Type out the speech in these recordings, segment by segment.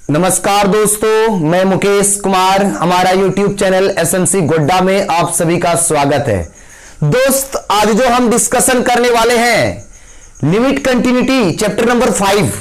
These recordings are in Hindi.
नमस्कार दोस्तों, मैं मुकेश कुमार, हमारा YouTube चैनल एसएमसी गोड्डा में आप सभी का स्वागत है। दोस्त, आज जो हम डिस्कशन करने वाले हैं लिमिट कंटिन्यूटी चैप्टर नंबर 5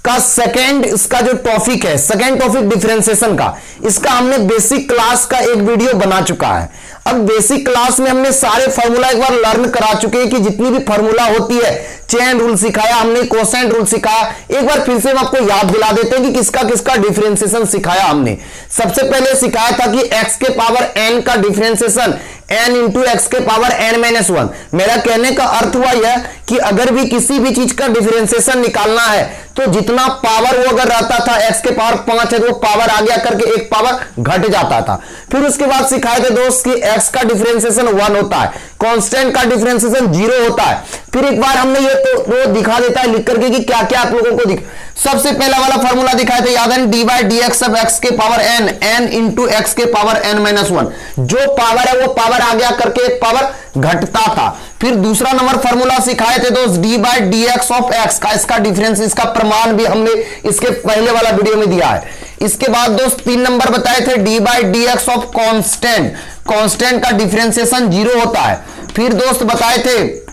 का सेकेंड, इसका जो टॉपिक है, सेकेंड टॉपिक डिफरेंशिएशन का, इसका हमने बेसिक क्लास का एक वीडियो बना चुका है। अब बेसिक क्लास में हमने सारे फार्मूला एक बार लर्न करा चुके हैं कि जितनी भी फार्मूला होती है, चेन रूल सिखाया हमने, कोसेंट रूल सिखाया। एक बार फिर से हम आपको याद दिला देते हैं कि किसका किसका डिफरेंशिएशन सिखाया हमने। सबसे पहले सिखाया था कि x के पावर n का डिफरेंशिएशन n इंटू एक्स के पावर n-1। मेरा कहने का अर्थ हुआ यह कि अगर भी किसी भी चीज का डिफरेंशिएशन निकालना है तो जितना पावर वो अगर रहता था x के पावर 5 है तो वो पावर आ गया करके एक पावर घट जाता था। फिर उसके बाद सिखाए थे दोस्त कि x का डिफरेंशिएशन 1 होता है, कांस्टेंट का डिफरेंशिएशन 0 होता है। फिर एक बार हमने ये तो दिखा देता है लिख करके कि क्या क्या आप लोगों को सबसे पहला वाला फॉर्मूला दिखाया था, याद है, D by D x of x के पावर n इंटू एक्स के पावर n-1। जो पावर है वो पावर आ गया करके एक पावर घटता था। फिर दूसरा नंबर फॉर्मूला सिखाए थे दोस्त, d by D x of x का, इसका डिफरेंस, इसका प्रमाण भी हमने इसके पहले वाला वीडियो में दिया है। इसके बाद दोस्त 3 नंबर बताए थे, D by D x of constant, constant का डिफरेंशिएशन 0 होता है। फिर दोस्त बताए थे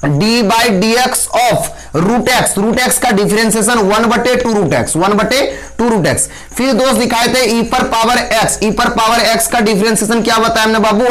D by D x of root X, root X का differentiation 1/2 root X, 1/2 root X. फिर दोस्त दिखाए थे ई पर पावर एक्स, ई पर पावर एक्स का डिफरेंशिएशन क्या बताया हमने बाबू,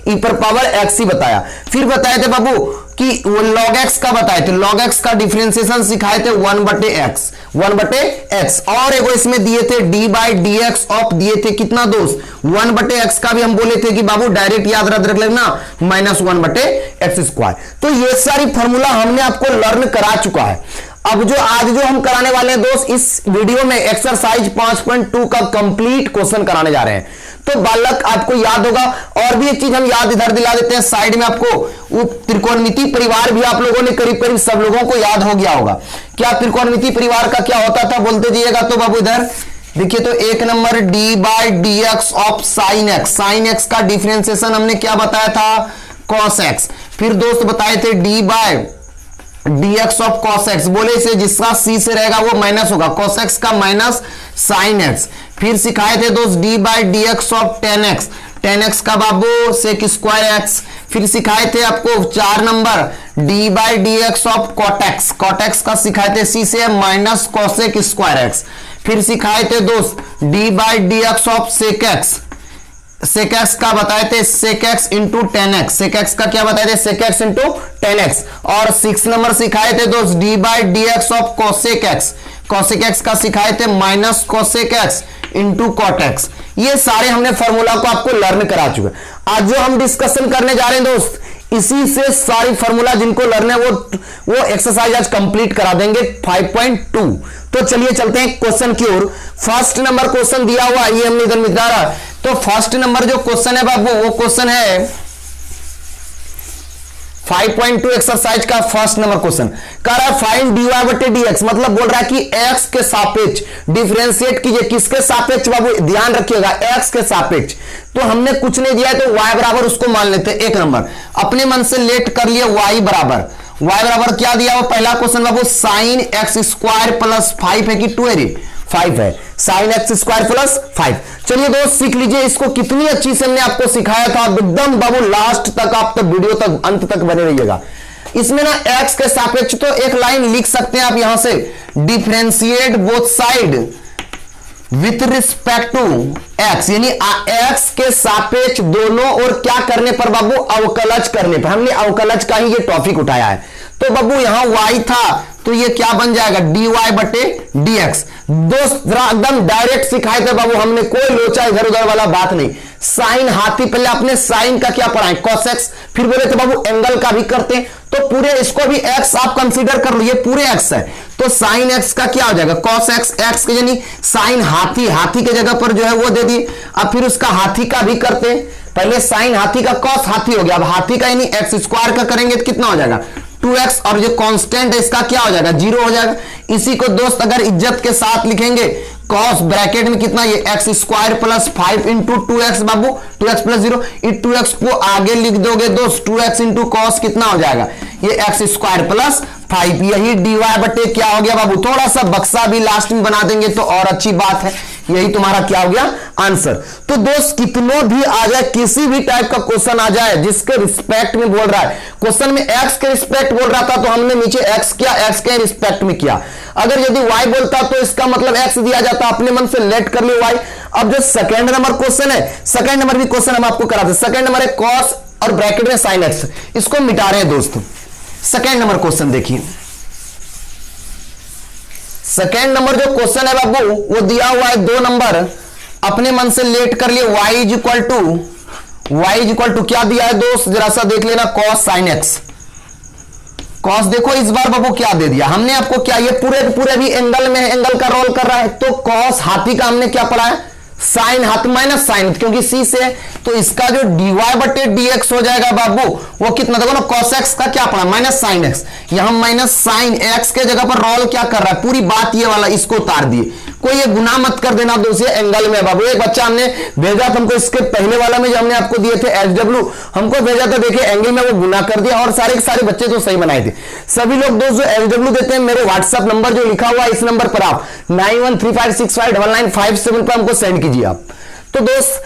ई पर पावर एक्स ही बताया। फिर बताए थे बाबू कि log x का बताए थे, log x का डिफरेंशिएशन सिखाए थे 1/x, 1/x। और एगो इसमें दिए थे D by D x of, दिए थे कितना दोस्त 1/x का भी हम बोले थे कि बाबू डायरेक्ट याद रख लेना -1/x²। तो ये सारी फॉर्मूला हमने आपको लर्न करा चुका है। अब जो आज जो हम कराने वाले हैं दोस्त, इस वीडियो में एक्सरसाइज 5.2 का कंप्लीट क्वेश्चन कराने जा रहे हैं। तो बालक आपको याद होगा, और भी एक चीज हम याद इधर दिला देते हैं साइड में आपको, वो त्रिकोणमिति परिवार भी आप लोगों ने करीब करीब सब लोगों को याद हो गया होगा। क्या त्रिकोणमिति परिवार का क्या होता था बोलते जाइएगा। तो बाबू इधर देखिए, तो एक number D by D x of sine x, sine x का डिफरेंशिएशन हमने क्या बताया था, कॉस एक्स। फिर दोस्त बताए थे D by dx of cos x, बोले इसे जिसका c से रहेगा वो माइनस होगा, cos x का माइनस sin x। फिर सिखाए थे दोस्त d by dx of tan x, tan x का बाबू सेक स्क्वायर x। फिर सिखाए थे आपको 4 number d by dx of cot x, cot x का सिखाए थे c से माइनस cosec स्क्वायर x। फिर सिखाए थे दोस्त d by dx of sec x, sec x का बताए थे sec x into tan x, sec x का क्या बताए थे sec x into tan x. और 6 नंबर सिखाए थे दोस्त d by D x of cosec x, cosec x का सिखाए थे minus cosec x into cot x. ये सारे हमने फॉर्मूला को आपको लर्न करा चुके। आज जो हम डिस्कशन करने जा रहे हैं दोस्त, इसी से सारी फॉर्मूला जिनको लर्न है वो एक्सरसाइज आज कंप्लीट करा देंगे 5.2। तो चलिए चलते हैं क्वेश्चन की ओर। फर्स्ट नंबर क्वेश्चन दिया हुआ, ये हमने इधर मिटा रहा। तो फर्स्ट नंबर जो क्वेश्चन है बाबू, वो क्वेश्चन है 5.2 एक्सरसाइज का फर्स्ट नंबर क्वेश्चन कह रहा है फाइंड dy/dx, मतलब बोल रहा है कि x के सापेक्ष डिफरेंशिएट कीजिए। किसके सापेक्ष बाबू, ध्यान रखिएगा, x के सापेक्ष। तो हमने कुछ नहीं दिया है तो y बराबर उसको मान लेते हैं। एक नंबर अपने मन से लेट कर लिए, y बराबर क्या दिया वो पहला क्वेश्चन बाबू, साइन एक्स स्क्वायर प्लस 5 है कि 2 है, 5 है, साइन एक्स स्क्वायर प्लस 5। चलिए दोस्त सीख लीजिए इसको, कितनी अच्छी से हमने आपको सिखाया था। एकदम बाबू लास्ट तक, आप तक वीडियो तक अंत तक बने रहिएगा। इसमें ना x के सापेक्ष तो एक लाइन लिख सकते हैं आप यहां से, differentiate both side with respect to x, यानी x के सापेक्ष दोनों और क्या करने पर बाबू, अवकलज करने पर। हमने अवकलज का ही ये टॉपिक उठाया है। तो बाबू यहां y था तो ये क्या बन जाएगा, dy/dx। दोस्त एकदम डायरेक्ट सिखाए थे बाबू हमने, कोई लोचा इधर उधर वाला बात नहीं। साइन हाथी, पहले आपने साइन का क्या पढ़ा है, cos x। फिर बोले थे बाबू एंगल का भी करते हैं, तो पूरे इसको भी x आप कंसीडर कर लो, ये पूरे x है। तो साइन x का क्या हो जाएगा, cos x, x के यानी साइन हाथी, हाथी के जगह पर जो है वो दे दिए। अब फिर उसका हाथी का भी करते हैं, पहले साइन हाथी का cos हाथी हो गया, अब हाथी का यानी एक्स स्क्वायर का करेंगे तो कितना हो जाएगा 2x, और जो कांस्टेंट है इसका क्या हो जाएगा 0 हो जाएगा। इसी को दोस्त अगर इज्जत के साथ लिखेंगे, cos ब्रैकेट में कितना, ये x square plus 5 into 2x बाबू, 2x प्लस 0, इस 2x को आगे लिख दोगे दोस्त, 2x इंटू कॉस कितना हो जाएगा, ये एक्स स्क्वायर प्लस 5। यही dy बटे क्या हो गया बाबू, थोड़ा सा बक्सा भी लास्ट में बना देंगे तो और अच्छी बात है। यही तुम्हारा क्या हो गया आंसर। तो दोस्त कितनों भी आ जाए, किसी भी टाइप का क्वेश्चन आ जाए जिसके रिस्पेक्ट में बोल रहा है, क्वेश्चन में x के रिस्पेक्ट बोल रहा था तो हमने नीचे x किया, x के रिस्पेक्ट में किया। अगर यदि y बोलता तो इसका मतलब x दिया जाता, अपने मन से लेट कर लियो y। अब जो सेकंड नंबर क्वेश्चन है, सेकंड नंबर भी क्वेश्चन हम आपको कराते हैं। सेकंड नंबर है cos और ब्रैकेट में sin x, इसको मिटा रहे हैं दोस्तों। सेकंड नंबर क्वेश्चन देखिए, सेकेंड नंबर जो क्वेश्चन है बाबू वो दिया हुआ है 2 नंबर, अपने मन से लेट कर लिए। y इज इक्वल टू क्या दिया है दोस्त, जरा सा देख लेना, cos sin x। cos देखो इस बार बाबू क्या दे दिया हमने आपको, क्या ये पूरे भी एंगल में एंगल का रोल कर रहा है, तो cos हाथी का हमने क्या पढ़ा है, साइन हाथ माइनस साइन, क्योंकि सी से, तो इसका जो dy बटे dx हो जाएगा बाबू वो कितना, देखो ना cos x का क्या पड़ा माइनस साइन x, यहां माइनस साइन x के जगह पर रोल क्या कर रहा है, पूरी बात ये वाला इसको उतार दिए। कोई ये गुना मत कर देना दोस्तों एंगल में बाबू। एक बच्चा हमने भेजा था हमको, इसके पहले वाला में जो हमने आपको दिए थे SW, हमको भेजा था, देखिए एंगल में वो गुना कर दिया और सारे के सारे बच्चे तो सही बनाए थे। सभी लोग दोस्त जो SW देते हैं, मेरे व्हाट्सएप नंबर जो लिखा हुआ है इस नंबर पर आप 9135659957 पर हमको सेंड कीजिए आप। तो दोस्त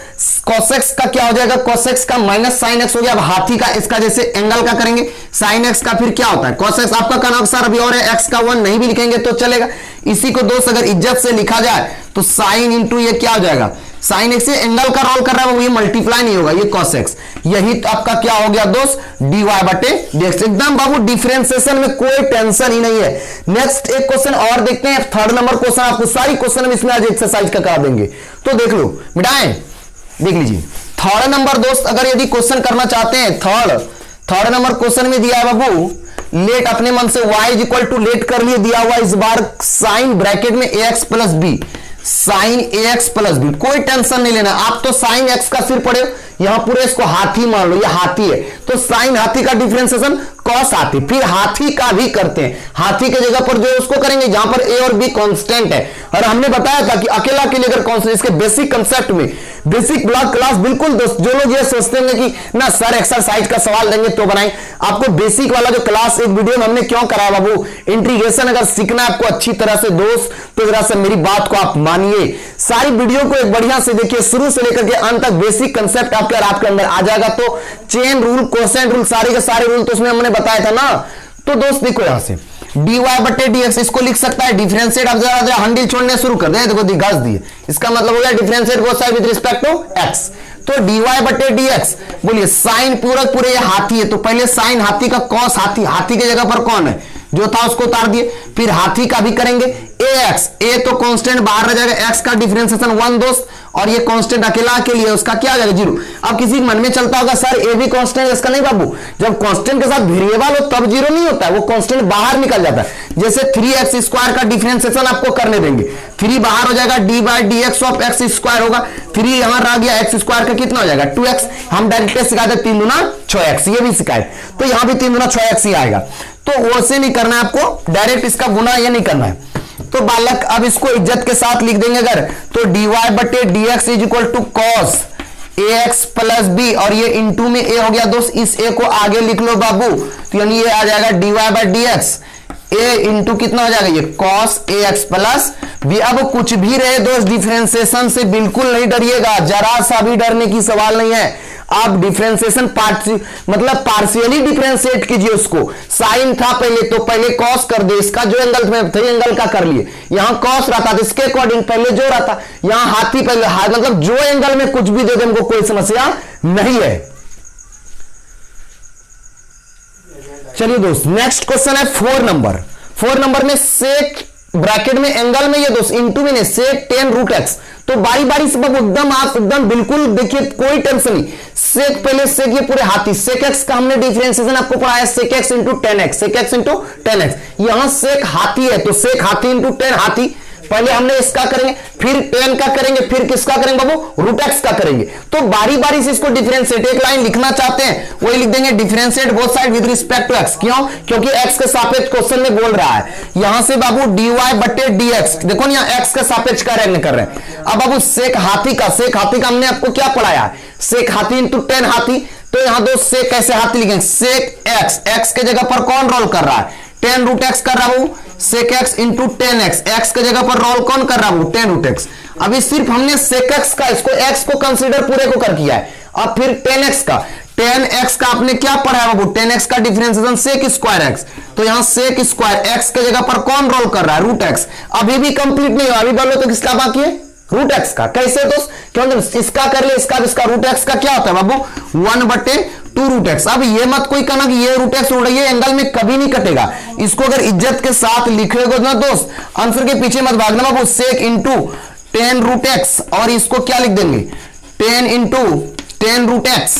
cos x का क्या हो जाएगा, cos x का माइनस साइन x हो गया। अब हाथी का इसका जैसे एंगल का करेंगे, साइन x का फिर क्या होता है cos x, आपका कहना सर अभी और है, x का 1 नहीं भी लिखेंगे तो चलेगा। इसी को दोस्त अगर इज्जत से लिखा जाए तो साइन इंटू ये क्या हो जाएगा, साइन एक्स, एंगल का रोल कर रहा है वो, ये मल्टीप्लाई नहीं होगा, ये cos x। यही तो आपका क्या हो गया दोस्त, dy बटे dx। एकदम बाबू डिफरेंशिएशन में कोई टेंशन ही नहीं है। नेक्स्ट एक क्वेश्चन और देखते हैं, थर्ड नंबर क्वेश्चन, आपको सारी क्वेश्चन हम इसमें आज एक्सरसाइज का करा देंगे, तो देख लो मिटाएं, देख लीजिए। थर्ड नंबर दोस्त अगर यदि क्वेश्चन करना चाहते हैं, थर्ड नंबर क्वेश्चन में दिया है बाबू, लेट अपने मन से y is equal to let कर लिए, दिया हुआ इस बार साइन ब्रैकेट में ax plus b, sine ax plus b, कोई टेंशन नहीं लेना। आप तो साइन x का सिर पड़े, यहां पूरे इसको हाथी मान लो, ये हाथी है तो साइन हाथी का डिफरेंशिएशन cos हाथी, फिर हाथी का भी करते हैं, हाथी के जगह पर जो उसको करेंगे जहां पर a और b कांस्टेंट है। और हमने बताया था कि अकेला के लिए अगर कांस्टेंट, इसके बेसिक कंसेप्ट में बेसिक ब्लॉक क्लास, बिल्कुल दोस्त जो लोग ये सोचते हैं कि ना सर एक्सरसाइज का सवाल देंगे तो बनाएं, आपको बेसिक वाला जो क्लास एक वीडियो में हमने क्यों कराया बाबू, इंटीग्रेशन अगर सीखना आपको अच्छी तरह से दोस्त, तो जरा सा मेरी बात को आप मानिए, सारी वीडियो को एक बढ़िया से देखिए, शुरू से लेकर के अंत तक बेसिक कंसेप्ट आपके अंदर आ जाएगा। तो चेन रूल, कोसेंट रूल, सारे के सारे रूल तो उसमें हमने बताया था ना। तो दोस्त देखो यहां से dy बटे dx, इसको लिख सकता है डिफरेंशिएट। अब जरा हंडिल छोड़ने शुरू कर दे, देखो घस दिए, इसका मतलब हो गया differentiate both side with respect to x। तो dy बटे dx, बोलिए साइन पूरे ये हाथी है, तो पहले साइन हाथी का cos हाथी, हाथी की जगह पर कौन है जो था उसको उतार दिए, फिर हाथी का भी करेंगे ax, a तो कांस्टेंट बाहर रह जाएगा, x का डिफरेंशिएशन 1 दोस्त, और ये कांस्टेंट अकेला के लिए उसका क्या आ जाएगा 0। अब किसी के मन में चलता होगा सर ए भी कांस्टेंट है, इसका नहीं बाबू, जब कांस्टेंट के साथ वेरिएबल हो तब 0 नहीं होता है, वो कांस्टेंट बाहर निकल जाता है। जैसे 3x स्क्वायर का डिफरेंशिएशन आपको करने देंगे, 3 बाहर हो जाएगा, D by D x of x square होगा, 3 यहां रह गया, एक्स स्क्वायर का कितना हो जाएगा 2x। हम डायरेक्ट सिखाए थे 3 दूना 6x, ये भी सिखाए, तो यहां भी 3 दूना 6x ही आएगा। तो वैसे नहीं करना है आपको, डायरेक्ट इसका गुना ये नहीं करना है। तो बालक अब इसको इज्जत के साथ लिख देंगे अगर, तो dy बटे dx is equal to cos ax plus b, और ये इंटू में a हो गया दोस्त, इस a को आगे लिख लो बाबू, तो यानी ये आ जाएगा dy by dx, a into कितना हो जाएगा ये cos ax प्लस बी। अब कुछ भी रहे दोस्त डिफरेंशिएशन से बिल्कुल नहीं डरिएगा, जरा सा भी डरने की सवाल नहीं है। आप डिफरेंशिएशन मतलब पार्शियली डिफरेंशिएट कीजिए उसको, साइन था पहले तो पहले cos कर दे, इसका जो एंगल में था एंगल का कर लिए, यहां cos रहता तो इसके अकॉर्डिंग पहले जो रहता, यहां हाथी पहले मतलब जो एंगल में कुछ भी दे दे हमको कोई समस्या नहीं है। चलिए दोस्त नेक्स्ट क्वेश्चन है 4 नंबर में सेक ब्रैकेट में एंगल में ये दोस्त इंटू में सेक 10 रूट एक्स, तो बारी बारी से एकदम आप एकदम बिल्कुल देखिए कोई टेंशन नहीं, सेक पहले सेक ये पूरे हाथी, सेक एक्स का हमने डिफरेंशिएशन आपको पढ़ाया sec x into 10x, sec x into 10x, यहां सेक हाथी है तो सेक हाथी इंटू 10 हाथी, पहले हमने इसका करेंगे फिर 10 का करेंगे फिर किसका करेंगे बाबू रूट एक्स का करेंगे। तो बारी बारी से इसको डिफरेंशिएट, एक लाइन लिखना चाहते हैं वही लिख देंगे differentiate both side with respect to x, क्यों, क्योंकि एक्स के सापेक्ष क्वेश्चन में बोल रहा है। यहां से बाबू dy बटे dx, देखो ना यहां एक्स के सापेक्ष का कर रहे हैं। अब बाबू सेक हाथी का हमने आपको क्या पढ़ाया, सेक हाथी इंटू 10 हाथी, तो यहां दो सेक कैसे हाथी लिखेंगे, सेक एक्स, एक्स के जगह पर कौन रोल कर रहा है टेन रूट एक्स कर रहा हूं, sec x into tan x, x के जगह पर रोल कौन कर रहा हूं, टेन रूट एक्स। अभी सिर्फ हमने सेक एक्स का इसको एक्स को कंसीडर पूरे को कर किया है। अब फिर टेन एक्स का, टेन एक्स का आपने क्या पढ़ा है बाबू, टेन एक्स का डिफरेंशिएशन सेक स्क्वायर एक्स, तो यहां सेक स्क्वायर एक्स के जगह पर कौन रोल कर रहा है, रूट एक्स। अभी भी कंप्लीट नहीं हुआ, अभी बोलो तो किसका बाकी है, रूट एक्स का। कैसे दोस्त, क्यों इसका कर ले इसका, रूट एक्स का क्या होता है बाबू, 1/2 रूट एक्स। अब ये मत कोई कहना कि ये रूट एक्स ये एंगल में कभी नहीं कटेगा, इसको अगर इज्जत के साथ लिखेगा ना दोस्त, आंसर के पीछे मत भागना बाबू, सेक इंटू 10 रूट एक्स, और इसको क्या लिख देंगे 10 इंटू 10 रूट एक्स,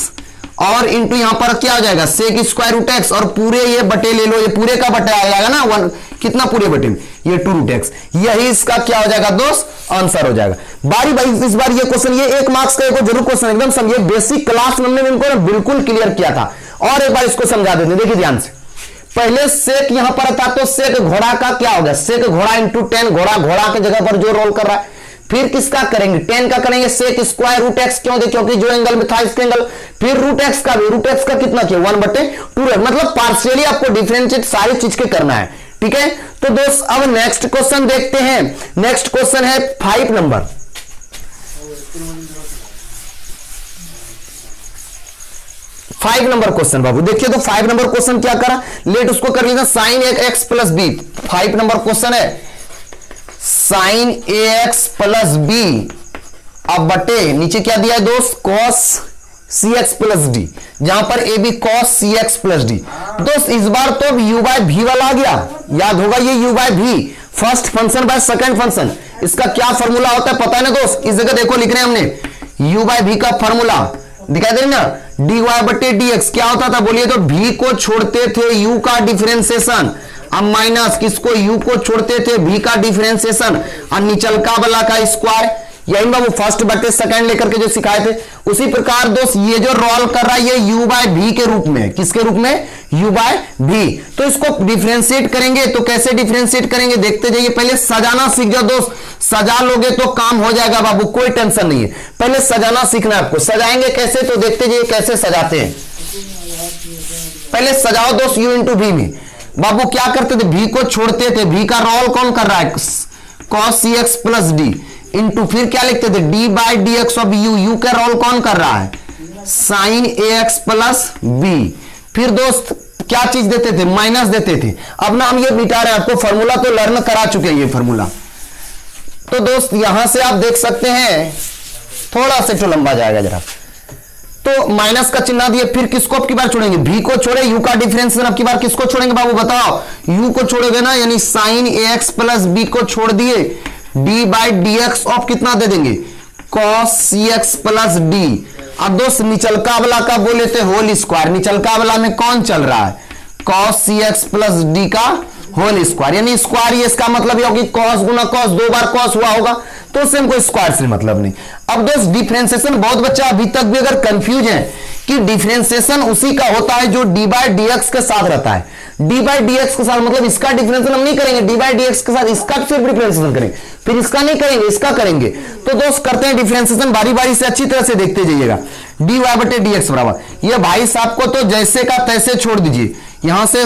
और इंटू यहां पर क्या हो जाएगा सेक स्क्वायर रूट एक्स, और पूरे ये बटे ले लो, ये पूरे का बटे आ जाएगा ना 1, कितना पूरे बटे में, ये 2 रूट एक्स। यही इसका क्या हो जाएगा दोस्त, आंसर हो जाएगा। बारी बारी इस बार ये क्वेश्चन, ये 1 मार्क्स का एक जरूर क्वेश्चन, एकदम समझिए, बेसिक क्लास में हमने इनको बिल्कुल क्लियर किया था, और एक बार इसको समझा देते, देखिए ध्यान से। पहले सेक यहां पर था, तो सेक घोड़ा का क्या होगा, सेक घोड़ा इंटू 10, घोड़ा घोड़ा के जगह पर जो रोल कर रहा है। फिर किसका करेंगे, 10 का करेंगे सेक स्क्वायर रूट एक्स, क्यों, क्योंकि जो एंगल में था इसके एंगल। फिर रूट एक्स का भी, रूट एक्स का कितना किया 1/2, मतलब पार्शियली आपको डिफरेंशिएट सारी चीज के करना है, ठीक है। तो दोस्त अब नेक्स्ट क्वेश्चन देखते हैं। नेक्स्ट क्वेश्चन है 5 नंबर, क्वेश्चन बाबू देखिए। तो 5 नंबर क्वेश्चन क्या करा, लेट उसको कर लेना sine x plus b. 5 number question है sine a x plus b, अब बटे नीचे क्या दिया है दोस्त, कॉस सी एक्स प्लस डी, जहां पर a b cos C x plus d. दोस्त इस बार तो यू बाय भी वाला आ गया, याद होगा ये यू बाय भी, first function by second function, इसका क्या फॉर्मूला होता है पता है ना दोस्त। इस जगह देखो लिख रहे हैं हमने यू बाय भी का फॉर्मूला, दिखाई दे ना, डी वाई बटे डी एक्स। क्या होता था बोलिए तो, भी को छोड़ते थे यू का डिफरेंशिएशन, अब माइनस किसको, u को छोड़ते थे v का डिफरेंशिएशन, और निचलका वाला का स्क्वायर। यही बाबू फर्स्ट बटे सेकंड लेकर के जो सिखाए थे, उसी प्रकार दोस्त ये जो रोल कर रहा है ये u बाय v के रूप में, किसके रूप में, u बाय v। तो इसको डिफरेंशिएट करेंगे, तो कैसे डिफरेंशिएट करेंगे देखते जाइए। पहले सजाना सीख जाओ दोस्त, सजा लोगे तो काम हो जाएगा बाबू, कोई टेंशन नहीं है, पहले सजाना सीखना है आपको। सजाएंगे कैसे, तो देखते जाइए कैसे सजाते हैं। पहले सजाओ दोस्त u इंटू v में, बाबू क्या करते थे, भी को छोड़ते थे, भी का रोल कौन कर रहा है, cos सी एक्स प्लस डी, इंटू फिर क्या लिखते थे, D by D x of you, you का रोल कौन कर रहा है, sine a x plus B. फिर दोस्त क्या चीज देते थे, माइनस देते थे। अब ना हम ये मिटा रहे हैं, आपको फॉर्मूला तो लर्न करा चुके हैं ये फॉर्मूला। तो दोस्त यहां से आप देख सकते हैं, थोड़ा सा तो लंबा जाएगा जरा, तो माइनस का चिन्ह दिए। फिर किसको अब की बार छोड़ेंगे, v को छोड़े, u का डिफरेंशिएशन अब की बार किसको छोड़ेंगे बाबू बताओ, u को छोड़ोगे ना, यानी sign a x plus B को छोड़ दिए, d by D x of कितना दे देंगे, cos सी एक्स प्लस डी। अब दोस्त निचलका वाला का बोले थे होल स्क्वायर, निचलका वाला में कौन चल रहा है, cos सी एक्स प्लस डी का होल स्क्वायर, यानी स्क्वायर, ये इसका मतलब ये होगी cos गुना cos, 2 बार cos हुआ होगा, तो उससे हमको स्क्वायर से मतलब नहीं। अब दोस्त डिफरेंशिएशन, बहुत बच्चा अभी तक भी अगर कंफ्यूज है कि डिफरेंशिएशन उसी का होता है जो डी बाई डी एक्स के साथ रहता है, डी बाई डी एक्स के साथ, मतलब इसका डिफरेंशिएशन हम नहीं करेंगे, डी बाई डी एक्स के साथ इसका सिर्फ डिफरेंशिएशन करेंगे, फिर इसका नहीं करेंगे, इसका करेंगे। तो दोस्त करते हैं डिफरेंशिएशन बारी बारी से, अच्छी तरह से देखते जाइएगा। डी वाई बटे डी एक्स बराबर, ये भाई साहब को तो जैसे का तैसे छोड़ दीजिए, यहां से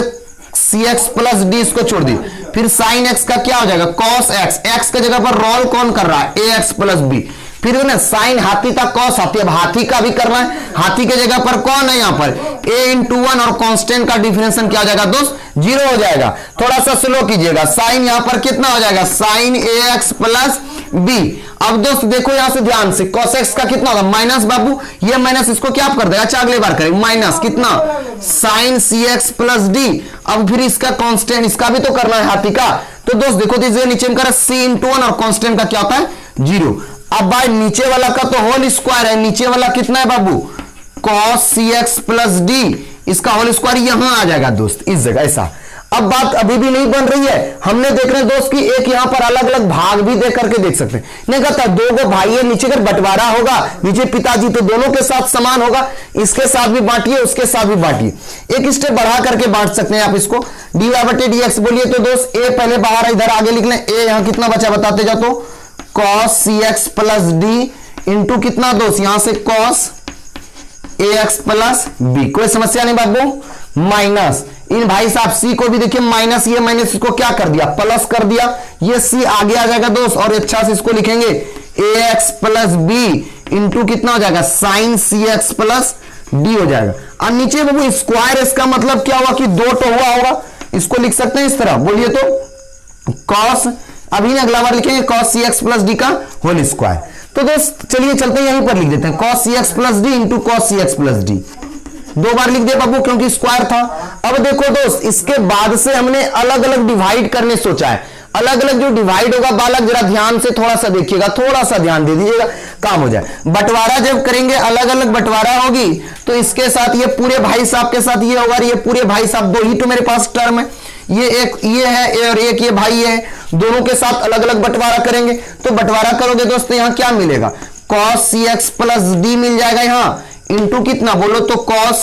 सी एक्स प्लस डी इसको छोड़ दी, फिर साइन एक्स का क्या हो जाएगा, कॉस एक्स, एक्स के जगह पर रोल कौन कर रहा है, ए एक्स प्लस बी। फिर ना साइन हाथी था कॉस हाथी, अब हाथी का भी करना है, हाथी के जगह पर कौन है यहाँ पर a इंटू 1, और कांस्टेंट का डिफरेंशिएशन क्या हो जाएगा दोस्त, 0 हो जाएगा। थोड़ा सा स्लो कीजिएगा, साइन यहाँ पर कितना हो जाएगा, sign a x plus b. अब दोस्त देखो यहां से ध्यान से, cos x का कितना होगा माइनस, बाबू ये माइनस इसको क्या कर देगा, अच्छा अगले बार करेंगे, माइनस कितना साइन सी एक्स प्लस डी। अब फिर इसका कांस्टेंट, इसका भी तो करना है हाथी का, तो दोस्त देखो दीजिए नीचे में करा c इंटू 1, और कांस्टेंट का क्या होता है 0। अब भाई नीचे वाला का तो होल स्क्वायर है, नीचे वाला कितना है बाबू, cos सी एक्स प्लस डी, इसका होल स्क्वायर यहां आ जाएगा दोस्त इस जगह, ऐसा। अब बात अभी भी नहीं बन रही है, हमने देख रहे हैं दोस्त कि एक यहां पर अलग अलग भाग भी दे करके देख सकते हैं, नहीं कहता 2 गो भाई है, नीचे अगर बंटवारा होगा, नीचे पिताजी, तो दोनों के साथ समान होगा, इसके साथ भी बांटिए उसके साथ भी बांटिए, एक स्टेप बढ़ा करके बांट सकते हैं आप इसको। डी वाई बटे डी एक्स बोलिए तो दोस्त ए पहले बाहर इधर आगे लिख लें, ए यहां कितना बचा बताते जाओ, तो cos सी एक्स प्लस डी इंटू कितना दोस्त, यहां से cos ए एक्स प्लस बी, कोई समस्या नहीं बाबू, माइनस इन भाई साहब सी को भी देखिए माइनस, ये माइनस इसको क्या कर दिया, प्लस कर दिया, ये सी आगे आ जाएगा दोस्त, और अच्छा से इसको लिखेंगे ए एक्स प्लस बी इंटू कितना हो जाएगा, साइन सी एक्स प्लस डी हो जाएगा। और नीचे बाबू स्क्वायर, इसका मतलब क्या हुआ कि 2 तो हुआ होगा, इसको लिख सकते हैं इस तरह, बोलिए तो कॉस, अभी ना अगला बार लिखेंगे कॉस सी एक्स प्लस डी का होल स्क्वायर। तो दोस्त चलिए चलते हैं, यहीं पर लिख देते हैं कॉस सी x plus D into cos सी एक्स प्लस डी, 2 बार लिख दे बाबू क्योंकि स्क्वायर था। अब देखो दोस्त, इसके बाद से हमने अलग अलग डिवाइड करने सोचा है, अलग अलग जो डिवाइड होगा बालक जरा ध्यान से थोड़ा सा देखिएगा, थोड़ा सा ध्यान दे दीजिएगा, काम हो जाए। बंटवारा जब करेंगे, अलग अलग बंटवारा होगी, तो इसके साथ ये पूरे भाई साहब के साथ ये होगा, ये पूरे भाई साहब, 2 ही तो मेरे पास टर्म है, ये एक ये है और एक ये भाई है, दोनों के साथ अलग अलग बंटवारा करेंगे। तो बंटवारा करोगे दोस्तों, यहां क्या मिलेगा, cos cx प्लस डी मिल जाएगा यहां, इंटू कितना बोलो तो cos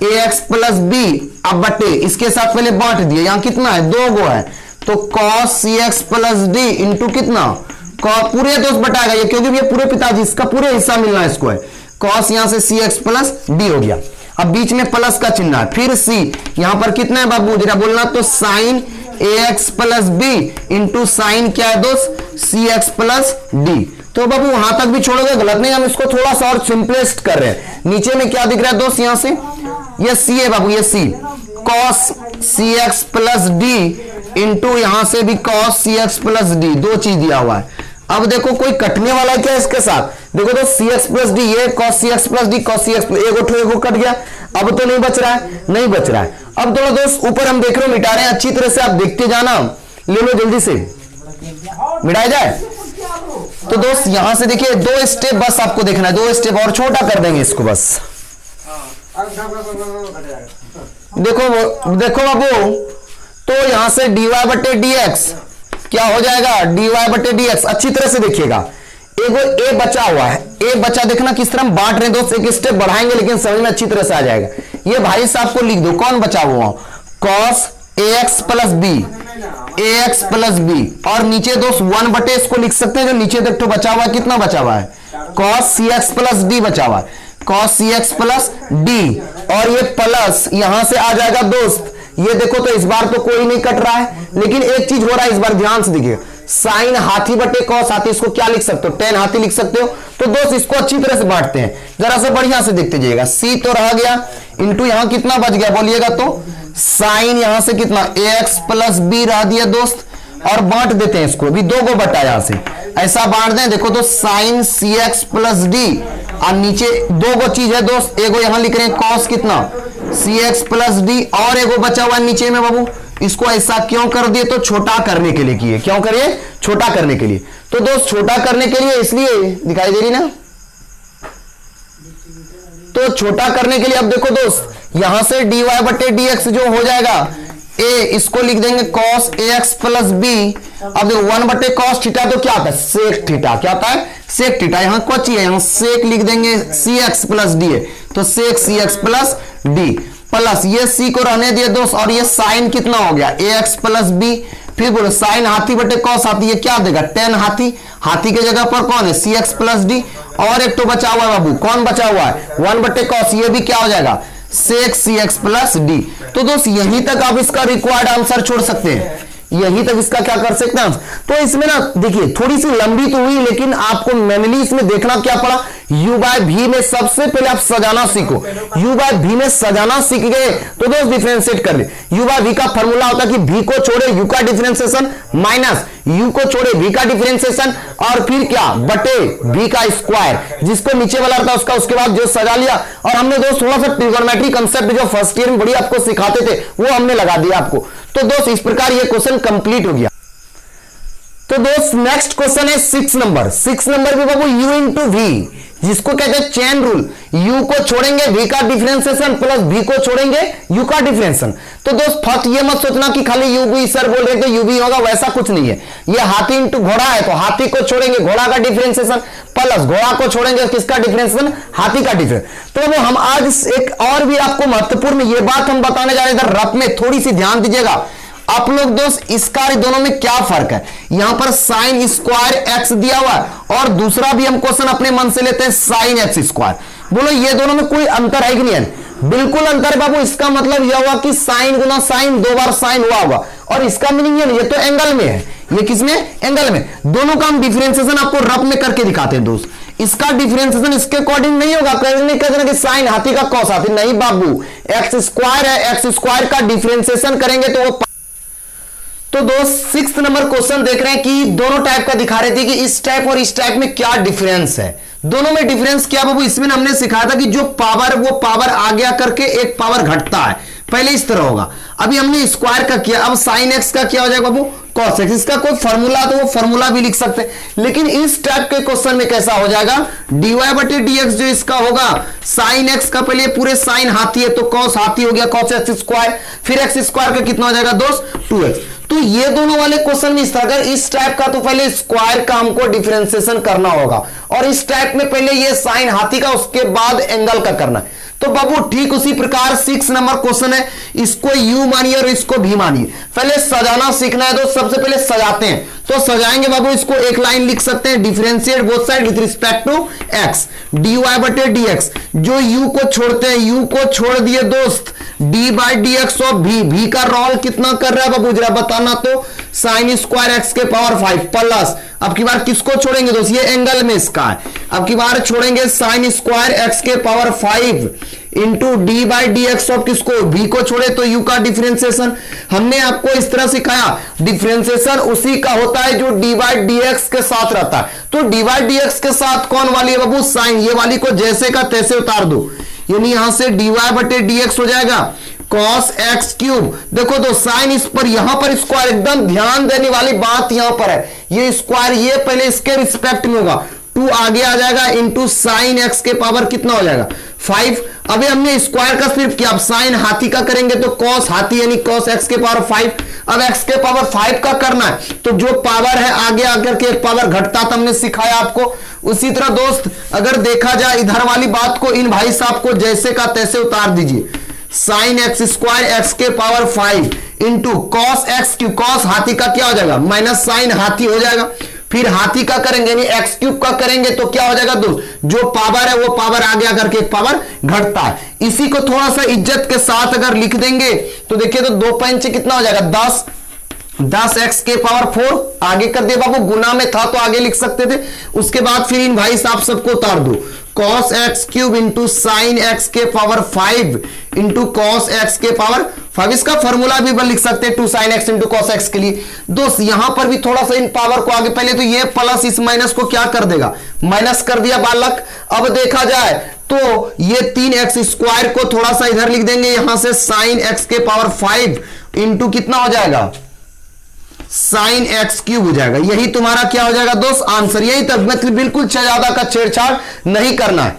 ax प्लस बी, अब बटे इसके साथ पहले बांट दिए, यहां कितना है 2 गो है, तो cos cx plus D into कितना, पूरे दोस्त बटाएगा ये, क्योंकि ये पूरे पिताजी, इसका पूरे हिस्सा मिलना है इसको है, cos यहां से cx प्लस डी हो गया। अब बीच में प्लस का चिन्ह है, फिर c, यहां पर कितना है बाबू जरा बोलना तो sine ax plus b into sine क्या है दोस्त सी एक्स प्लस डी। तो बाबू वहां तक भी छोड़ोगे गलत नहीं, हम इसको थोड़ा सा और सिंपलेस्ट कर रहे हैं। नीचे में क्या दिख रहा है दोस्त, यहां से ये सी है बाबू, ये सी cos सी एक्स प्लस डी इंटू यहां से भी cos सी एक्स प्लस डी, 2 चीज दिया हुआ है। अब देखो कोई कटने वाला है क्या इसके साथ, देखो तो सी एक्स प्लस डी, ये cos सी एक्स प्लस डी cos सी एक्स, एगो कट गया, अब तो नहीं बच रहा है, नहीं बच रहा है। अब थोड़ा दोस्त ऊपर हम देख रहे हो मिटा रहे हैं, अच्छी तरह से आप देखते जाना, ले लो जल्दी से मिटाया जाए। तो दोस्त यहां से देखिए 2 स्टेप बस आपको देखना है, 2 स्टेप और छोटा कर देंगे इसको बस। देखो देखो बाबू, तो यहां से dy बटे dx क्या हो जाएगा, dy बटे dx, अच्छी तरह से देखिएगा, एगो ए बचा हुआ है, ए बचा, देखना किस तरह हम बांट रहे हैं दोस्त, एक स्टेप बढ़ाएंगे लेकिन समझ में अच्छी तरह से आ जाएगा। ये भाई साहब को लिख दो, कौन बचा हुआ, cos ax plus b, ax plus b, और नीचे दोस्त 1 बटे इसको लिख सकते हैं, जो नीचे देखो बचा हुआ है, कितना बचा हुआ है, cos cx प्लस डी बचा हुआ है, cos cx प्लस डी, और ये प्लस यहां से आ जाएगा दोस्त, ये देखो तो इस बार तो कोई नहीं कट रहा है, लेकिन एक चीज हो रहा है इस बार, ध्यान से देखिए, साइन हाथी बटे कॉस हाथी, इसको क्या लिख सकते हो, टेन हाथी लिख सकते हो। तो दोस्त इसको अच्छी तरह से बांटते हैं, जरा सा बढ़िया से देखते जाइएगा, सी तो रह गया, इंटू यहां कितना बच गया बोलिएगा तो, साइन यहां से कितना ax प्लस बी रह दिया दोस्त, और बांट देते हैं इसको भी, 2 को बटा यहां से ऐसा बांट दें, देखो तो साइन सी एक्स प्लस डी, और नीचे 2 गो चीज है दोस्त, एगो यहां लिख रहे हैं कॉस कितना सी एक्स प्लस डी, और एगो बचा हुआ है नीचे में बाबू, इसको ऐसा क्यों कर दिए, तो छोटा करने के लिए किए, क्यों करिए, छोटा करने के लिए। तो दोस्त छोटा करने के लिए इसलिए दिखाई दे रही ना, तो छोटा करने के लिए अब देखो दोस्त यहां से dy बटे dx जो हो जाएगा, a इसको लिख देंगे cos ax प्लस बी, अब 1 बटे cos थीटा, तो क्या आता है sec थीटा, क्या आता है sec थीटा, यहां कोची है, यहां sec लिख देंगे cx प्लस डी है, तो sec cx plus D, plus ये c को रहने दिए दोस्त, और ये साइन कितना हो गया ax प्लस बी, फिर बोलो साइन हाथी बटे कॉस हाथी, ये क्या देगा टेन हाथी, हाथी के जगह पर कौन है सी एक्स प्लस डी, और एक तो बचा हुआ है बाबू, कौन बचा हुआ है 1 बटे कॉस, ये भी क्या हो जाएगा सेक सी एक्स प्लस डी। तो दोस्त यहीं तक आप इसका रिक्वायर्ड आंसर छोड़ सकते हैं, यहीं तक इसका क्या कर सकते हैं। तो इसमें ना देखिए थोड़ी सी लंबी तो हुई, लेकिन आपको मेनली इसमें देखना क्या पड़ा, u बाय v में सबसे पहले आप सजाना सीखो, u बाय v में सजाना सीख गए तो दोस्त डिफरेंशिएट कर ले। u बाय v का फॉर्मूला होता है कि v को छोड़े u का डिफरेंशिएशन माइनस u को छोड़े v का डिफरेंशिएशन, और फिर क्या बटे v का स्क्वायर, जिसको नीचे वाला था उसका, उसके बाद जो सजा लिया। और हमने दोस्त थोड़ा सा ट्रिगोनोमेट्री कंसेप्ट जो फर्स्ट ईयर में बड़ी आपको सिखाते थे वो हमने लगा दिया आपको। तो दोस्त इस प्रकार ये क्वेश्चन कंप्लीट हो गया। तो दोस्त नेक्स्ट क्वेश्चन है 6 नंबर। 6 नंबर भी बाबू u इंटू वी, जिसको कहते हैं चेन रूल, u को छोड़ेंगे v का डिफरेंशिएशन प्लस v को छोड़ेंगे u का डिफरेंशिएशन। तो दोस्त फर्स्ट ये मत सोचना कि खाली u भी सर बोल रहे थे u भी होगा, वैसा कुछ नहीं है। ये हाथी इंटू घोड़ा है तो हाथी को छोड़ेंगे घोड़ा का डिफरेंशिएशन प्लस घोड़ा को छोड़ेंगे किसका डिफरेंशिएशन, हाथी का डिफरेंस। तो वो हम आज एक और भी आपको महत्वपूर्ण ये बात हम बताने जा रहे हैं, रफ में थोड़ी सी ध्यान दीजिएगा आप लोग दोस्त। इसका दोनों में क्या फर्क है, यहां पर साइन स्क्वायर एक्स दिया हुआ है और दूसरा भी हम क्वेश्चन अपने मन से लेते हैं साइन एक्स स्क्वायर। बोलो ये दोनों में कोई अंतर है कि नहीं है? बिल्कुल अंतर है बाबू। इसका मतलब यह हुआ कि साइन गुना साइन, 2 बार साइन हुआ होगा, और इसका मीनिंग ये तो एंगल में है, ये किसमें? एंगल में। दोनों का हम डिफरेंशिएशन आपको रफ में करके दिखाते हैं दोस्त। इसका डिफरेंशिएशन इसके अकॉर्डिंग नहीं होगा, नहीं कहते ना कि साइन हाथी का कॉस हाथी, नहीं बाबू, एक्स स्क्वायर है, एक्स स्क्वायर का डिफरेंशिएशन करेंगे तो वो। तो दोस्त 6 नंबर क्वेश्चन देख रहे हैं कि दोनों टाइप का दिखा रहे थे कि इस टाइप और इस टाइप में क्या डिफरेंस है। दोनों में डिफरेंस क्या बाबू? इसमें हमने सिखाया था कि जो पावर वो पावर आगे आकर के एक पावर घटता है, पहले इस तरह होगा। अभी हमने स्क्वायर का किया, अब साइन एक्स का क्या हो जाएगा बाबू? Cos x. इसका कोई फॉर्मूला तो वो फॉर्मूला भी लिख सकते हैं, लेकिन इस टाइप के क्वेश्चन में कैसा हो जाएगा? डीवाई बटे डीएक्स जो इसका होगा, साइन एक्स का पहले पूरे साइन हाथी है तो कॉस हाथी हो गया, कॉस एक्स स्क्वायर, फिर एक्स स्क्वायर का कितना हो जाएगा दोस्त? 2x। तो ये दोनों वाले क्वेश्चन में इस तरह इस टाइप का तो पहले स्क्वायर का हमको डिफरेंशिएशन करना होगा, और इस टाइप में पहले ये साइन हाथी का, उसके बाद एंगल का करना है। तो बाबू ठीक उसी प्रकार 6 नंबर क्वेश्चन है, इसको u मानिए और इसको v मानिए। पहले सजाना सीखना है तो सबसे पहले सजाते हैं, तो सजाएंगे बाबू। इसको एक लाइन लिख सकते हैं, differentiate both side with respect to x, dy बटे dx। जो u को छोड़ते हैं, u को छोड़ दिए दोस्त, d by dx of v का रोल कितना कर रहा है बाबू जरा बताना तो? साइन स्क्वायर एक्स के पावर 5 प्लस, अब की बार किसको छोड़ेंगे दोस्त? ये एंगल में इसका है, अब की बार छोड़ेंगे साइन स्क्वायर एक्स के power 5 into D by D x of किसको? v को छोड़े तो u का डिफरेंशिएशन। हमने आपको इस तरह सिखाया, डिफरेंशिएशन उसी का होता है जो डी बाई डी एक्स के साथ रहता है। तो डी बाई डी एक्स के साथ कौन वाली है बाबू? साइन। ये वाली को जैसे का तैसे उतार दो, यानी यहां से dy बटे dx हो जाएगा cos x क्यूब। देखो तो साइन इस पर, यहां पर स्क्वायर, एकदम ध्यान देने वाली बात यहां पर है, ये स्क्वायर ये पहले इसके रिस्पेक्ट में होगा, 2 आगे आ जाएगा इंटू साइन एक्स के पावर कितना हो जाएगा? 5। अभी हमने स्क्वायर का सिर्फ किया, अब साइन हाथी का करेंगे तो cos हाथी यानी cos x के पावर 5। अब x के पावर 5 का करना है, तो जो पावर है आगे आकर के एक पावर घटता था, हमने सिखाया आपको। उसी तरह दोस्त अगर देखा जाए इधर वाली बात को, इन भाई साहब को जैसे का तैसे उतार दीजिए, साइन एक्स स्क्वायर एक्स के power 5 into cos x cube, cos हाथी का क्या हो जाएगा? माइनस साइन हाथी हो जाएगा। फिर हाथी का करेंगे यानी एक्स क्यूब का करेंगे तो क्या हो जाएगा दोस्त? जो पावर है वो पावर आगे आकर के एक पावर घटता है। इसी को थोड़ा सा इज्जत के साथ अगर लिख देंगे तो देखिए तो 2 5 कितना हो जाएगा? 10। 10 एक्स के पावर 4 आगे कर दिया बाबू, गुना में था तो आगे लिख सकते थे। उसके बाद फिर इन भाई साहब सबको उतार दो, cos x cube into sine x के पावर 5 इंटू कॉस एक्स के पावर 5। इसका फॉर्मूला भी लिख सकते हैं 2 sine x into cos x के लिए। दोस्त यहां पर भी थोड़ा सा इन पावर को आगे, पहले तो ये प्लस इस माइनस को क्या कर देगा? माइनस कर दिया बालक। अब देखा जाए तो ये 3x स्क्वायर को थोड़ा सा इधर लिख देंगे, यहां से साइन एक्स के पावर 5 इंटू कितना हो जाएगा? साइन एक्स क्यूब हो जाएगा। यही तुम्हारा क्या हो जाएगा दोस्त? आंसर। यही तब, मतलब बिल्कुल ज्यादा का छेड़छाड़ नहीं करना है।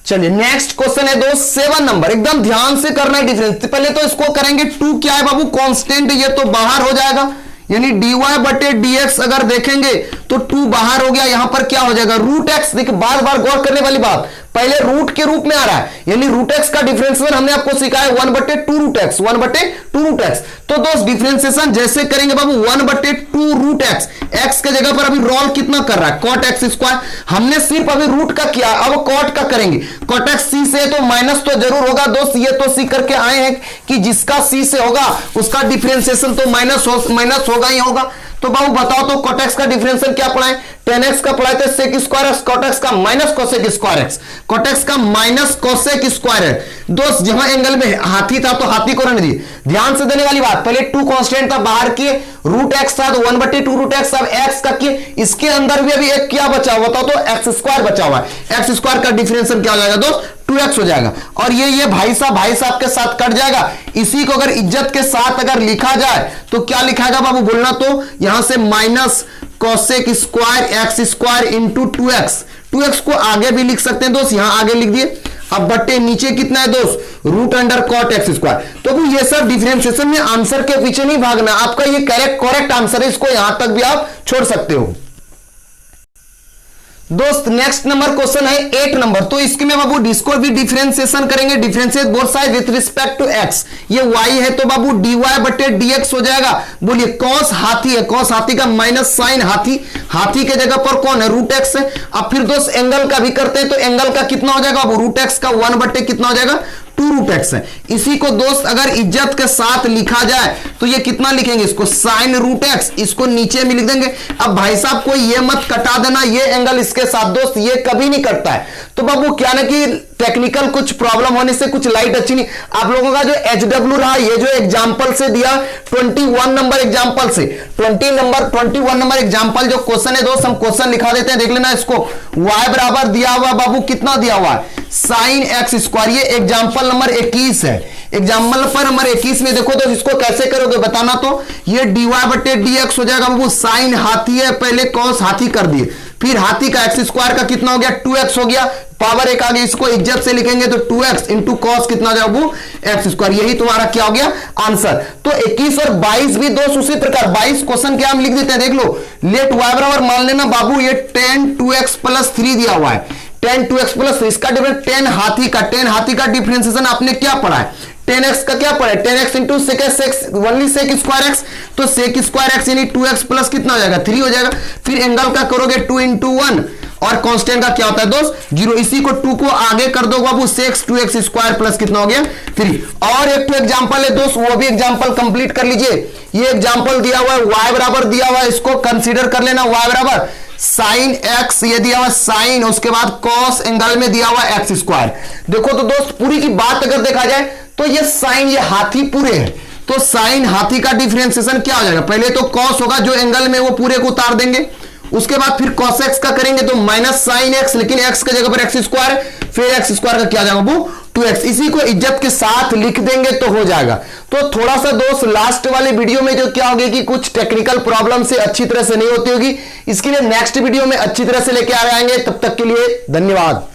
चलिए नेक्स्ट क्वेश्चन है दोस्त 7 नंबर, एकदम ध्यान से करना है डिफरेंस। पहले तो इसको करेंगे, 2 क्या है बाबू? कांस्टेंट, ये तो बाहर हो जाएगा, यानी dy बटे dx अगर देखेंगे तो 2 बाहर हो गया, यहां पर क्या हो जाएगा? Root x. देखिए बार बार गौर करने वाली बात, पहले रूट के रूप में आ रहा है, यानी रूट एक्स का डिफरेंशिएशन हमने आपको सिखाया 1 बटे 2 रूट एक्स, 1 बटे 2 रूट एक्स। तो दोस्त डिफरेंशिएशन जैसे करेंगे बाबू 1 बटे 2 रूट एक्स, एक्स के जगह पर अभी रोल कितना कर रहा है? Cot x square. हमने सिर्फ अभी रूट का किया, अब कॉट का करेंगे। कॉट एक्स सी से तो माइनस तो जरूर होगा दोस्त, ये तो सीख करके आए हैं कि जिसका सी से होगा उसका डिफरेंशिएशन तो माइनस होगा ही होगा। तो बाबू बताओ तो cot x का डिफरेंशियल क्या पढ़ा है? 10x का पढ़ा है sec square x, cot x का minus cosec square x, cot x का माइनस cosec स्क्वायर एक्स। दोस्त जहां एंगल में हाथी था तो हाथी को रहने दिए। ध्यान से देने वाली बात, पहले 2 कांस्टेंट था बाहर के, रूट एक्स था तो 1 बटे 2 रूट एक्स, अब x का किए, इसके अंदर भी अभी एक क्या बचा हुआ था? तो एक्स स्क्वायर बचा हुआ है। एक्स स्क्वायर का डिफरेंशियल क्या हो जाएगा दोस्त? 2x हो जाएगा। और ये भाई साहब के साथ कट जाएगा। इसी को अगर इज्जत के साथ अगर लिखा जाए तो क्या लिखाएगा बाबू बोलना तो? यहां से minus cosec square x square into 2x, 2x को आगे भी लिख सकते हैं दोस्त, यहां आगे लिख दिए। अब बट्टे नीचे कितना है दोस्त? Root under cot x square. तो अभी ये सब डिफरेंशिएशन में आंसर के पीछे नहीं भागना, आपका ये करेक्ट आंसर है, इसको यहां तक भी आप छोड़ सकते हो। दोस्त नेक्स्ट नंबर क्वेश्चन है 8 नंबर। तो इसके में बाबू इसको भी डिफरेंशिएशन करेंगे, differentiate both side with respect to x. ये y है तो बाबू dy बटे dx हो जाएगा। बोलिए कॉस हाथी है, कॉस हाथी का माइनस साइन हाथी, हाथी के जगह पर कौन है रूट एक्स है। अब फिर दोस्त एंगल का भी करते हैं, तो एंगल का कितना हो जाएगा बाबू रूट एक्स का 1 बटे कितना हो जाएगा 2 रूट एक्स है। इसी को दोस्त अगर इज्जत के साथ लिखा जाए तो ये कितना लिखेंगे इसको साइन रूट एक्स, इसको नीचे में लिख देंगे। अब भाई साहब को ये मत कटा देना ये एंगल इसके साथ, दोस्त ये कभी नहीं कटता है। तो बाबू क्या ना कि टेक्निकल कुछ प्रॉब्लम होने से कुछ लाइट अच्छी नहीं, आप लोगों का जो HW रहा ये जो एग्जांपल से दिया 21 नंबर एग्जांपल से 21 नंबर एग्जांपल जो क्वेश्चन है दोस्त हम क्वेश्चन लिखा देते हैं, देख लेना इसको। y बराबर दिया हुआ बाबू कितना दिया हुआ है साइन एक्स स्क्वायर, ये एग्जांपल नंबर 21 है। एग्जाम्पल पर नंबर 21 में देखो तो इसको कैसे करोगे बताना। तो ये dy बटे dx हो जाएगा बाबू, साइन हाथी है पहले कॉस हाथी कर दिए, फिर हाथी का एक्स स्क्वायर का कितना हो गया 2x हो गया, पावर एक आगे इसको इज्जत से लिखेंगे तो 2x इंटू कॉस कितना हो जाएगा बाबू एक्स स्क्वायर। यही तुम्हारा क्या हो गया आंसर। तो 21 और 22 भी दोस्त उसी प्रकार 22 क्वेश्चन क्या हम लिख देते हैं, देख लो। लेट y बराबर मान लेना बाबू ये tan 2x प्लस 3 दिया हुआ है, tan 2x प्लस इसका डिफरेंस tan हाथी का डिफरेंशिएशन आपने क्या पढ़ा है 10x का क्या पड़ा है 10x into sec only sec square x, तो सेक स्क्वायर एक्स यानी 2x प्लस कितना हो जाएगा 3 हो जाएगा। फिर एंगल का करोगे 2 इंटू 1 और कांस्टेंट का क्या होता है दोस्त 0, इसी को 2 को आगे कर दो बाबू सेक्स 2x स्क्वायर प्लस कितना हो गया 3। और एक तो एग्जांपल है दोस्त वो भी एग्जांपल कंप्लीट कर लीजिए। ये एग्जांपल दिया हुआ है y बराबर दिया हुआ है, इसको कंसीडर कर लेना y बराबर साइन एक्स ये दिया हुआ साइन, उसके बाद कॉस एंगल में दिया हुआ एक्स स्क्वायर। देखो तो दोस्त पूरी की बात अगर देखा जाए तो ये साइन ये हाथी पूरे है, तो साइन हाथी का डिफरेंशिएशन क्या हो जाएगा पहले तो कॉस होगा जो एंगल में वो पूरे को उतार देंगे, उसके बाद फिर cos x का करेंगे तो माइनस साइन एक्स, लेकिन x की जगह पर एक्स स्क्वायर है, फिर एक्स स्क्वायर का क्या जाएगा वो 2x, इसी को इज्जत के साथ लिख देंगे तो हो जाएगा। तो थोड़ा सा दोस्त लास्ट वाले वीडियो में जो क्या होगी कि कुछ टेक्निकल प्रॉब्लम से अच्छी तरह से नहीं होती होगी, इसके लिए नेक्स्ट वीडियो में अच्छी तरह से लेके आ आएंगे। तब तक के लिए धन्यवाद।